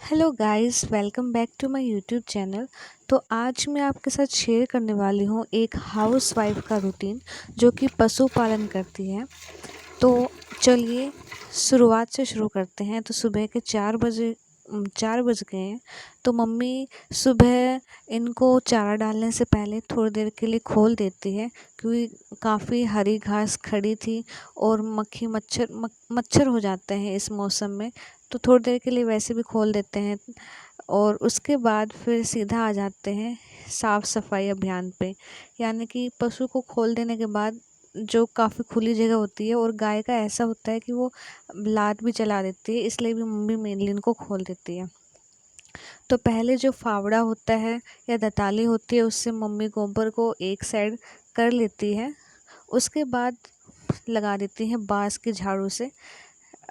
Hello guys, welcome back to my YouTube channel. तो आज मैं आपके साथ शेयर करने वाली हूँ एक हाउसवाइफ का रूटीन जो कि पशुपालन करती है। तो चलिए शुरुआत से शुरू करते हैं। तो सुबह के 4 बज गए हैं। तो मम्मी सुबह इनको चारा डालने से पहले थोड़ी देर के लिए खोल देती है, क्योंकि काफ़ी हरी घास खड़ी थी और मक्खी मच्छर हो जाते हैं इस मौसम में। तो थोड़ी देर के लिए वैसे भी खोल देते हैं और उसके बाद फिर सीधा आ जाते हैं साफ़ सफाई अभियान पे। यानी कि पशु को खोल देने के बाद जो काफ़ी खुली जगह होती है, और गाय का ऐसा होता है कि वो लात भी चला देती है, इसलिए भी मम्मी मेनली इनको खोल देती है। तो पहले जो फावड़ा होता है या दताली होती है, उससे मम्मी गोबर को एक साइड कर लेती है। उसके बाद लगा देती है बांस के झाड़ू से,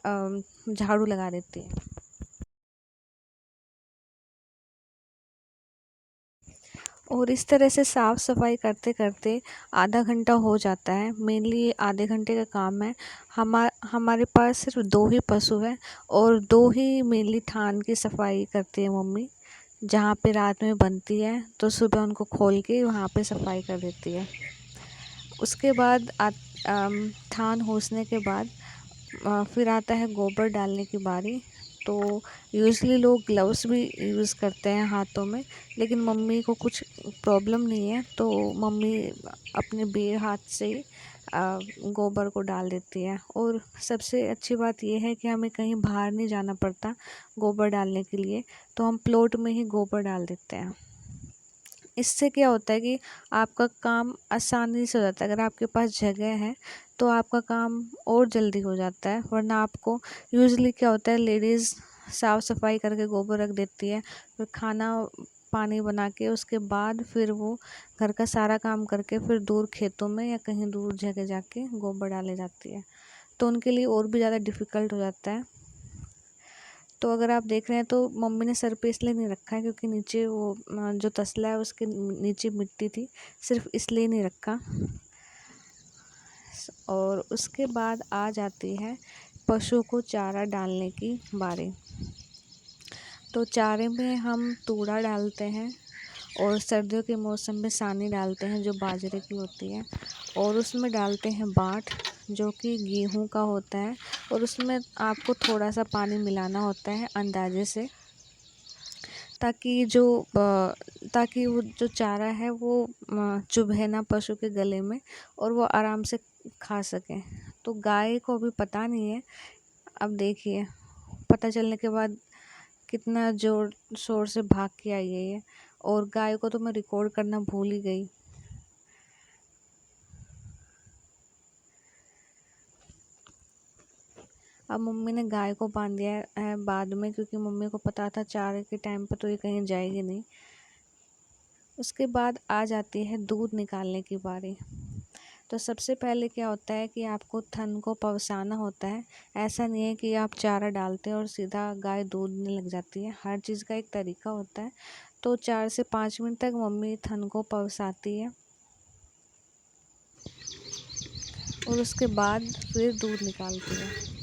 झाड़ू लगा देती है। और इस तरह से साफ़ सफाई करते करते आधा घंटा हो जाता है। मेनली ये आधे घंटे का काम है। हमारे पास सिर्फ 2 ही पशु हैं और 2 ही मेनली थान की सफाई करती है मम्मी। जहाँ पे रात में बनती है तो सुबह उनको खोल के वहाँ पे सफाई कर देती है। उसके बाद थान होसने के बाद फिर आता है गोबर डालने की बारी। तो यूज़ुअली लोग ग्लव्स भी यूज़ करते हैं हाथों में, लेकिन मम्मी को कुछ प्रॉब्लम नहीं है, तो मम्मी अपने बेर हाथ से ही गोबर को डाल देती है। और सबसे अच्छी बात यह है कि हमें कहीं बाहर नहीं जाना पड़ता गोबर डालने के लिए, तो हम प्लॉट में ही गोबर डाल देते हैं। इससे क्या होता है कि आपका काम आसानी से हो जाता है। अगर आपके पास जगह है तो आपका काम और जल्दी हो जाता है, वरना आपको यूजुअली क्या होता है, लेडीज़ साफ़ सफाई करके गोबर रख देती है, फिर खाना पानी बना के उसके बाद फिर वो घर का सारा काम करके फिर दूर खेतों में या कहीं दूर जगह जाके गोबर डाले जाती है। तो उनके लिए और भी ज़्यादा डिफ़िकल्ट हो जाता है। तो अगर आप देख रहे हैं तो मम्मी ने सर पे इसलिए नहीं रखा है क्योंकि नीचे वो जो तसला है उसके नीचे मिट्टी थी, सिर्फ इसलिए नहीं रखा। और उसके बाद आ जाती है पशु को चारा डालने की बारी। तो चारे में हम तूड़ा डालते हैं और सर्दियों के मौसम में सानी डालते हैं जो बाजरे की होती है, और उसमें डालते हैं बाट जो कि गेहूं का होता है, और उसमें आपको थोड़ा सा पानी मिलाना होता है अंदाजे से, ताकि जो ताकि वो जो चारा है वो चुभे ना पशु के गले में और वो आराम से खा सके। तो गाय को अभी पता नहीं है। अब देखिए, पता चलने के बाद कितना जोर शोर से भाग के आई है ये। और गाय को तो मैं रिकॉर्ड करना भूल ही गई। अब मम्मी ने गाय को बांध दिया है बाद में, क्योंकि मम्मी को पता था चारे के टाइम पर तो ये कहीं जाएगी नहीं। उसके बाद आ जाती है दूध निकालने की बारी। तो सबसे पहले क्या होता है कि आपको थन को पवसाना होता है। ऐसा नहीं है कि आप चारा डालते हैं और सीधा गाय दूध देने लग जाती है, हर चीज़ का एक तरीका होता है। तो 4 से 5 मिनट तक मम्मी थन को पवसाती है और उसके बाद फिर दूध निकालती है।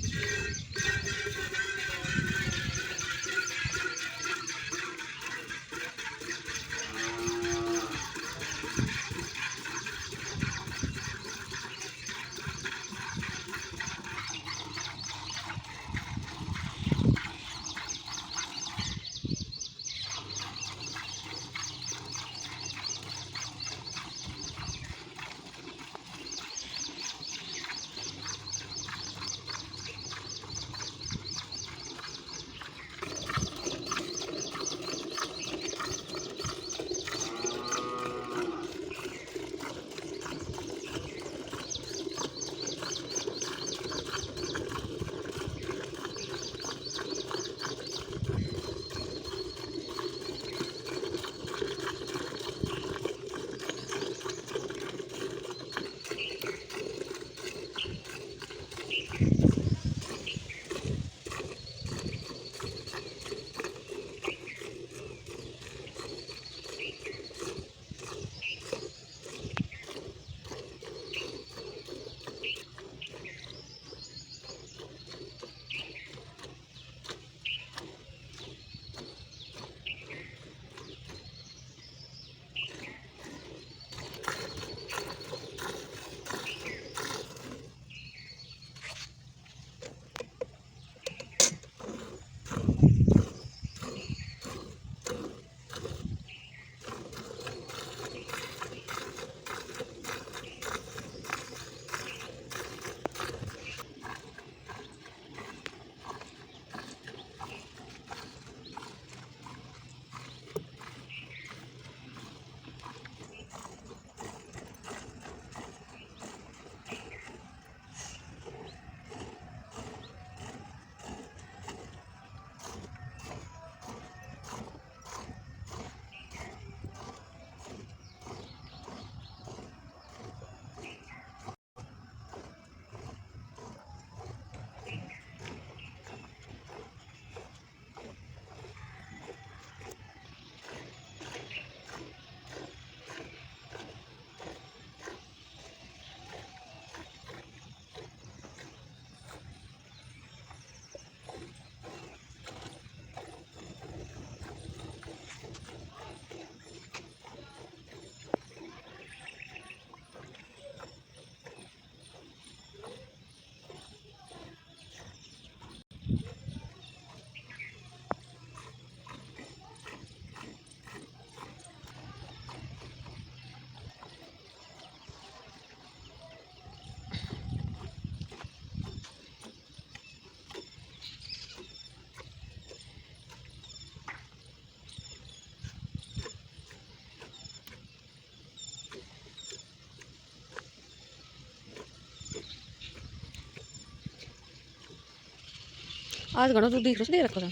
आज घणो दूध दिख रहा है रखो था।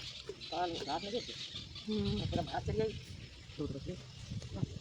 काल रात में देख हम्म। तेरा भात चली आई दूध बच गई।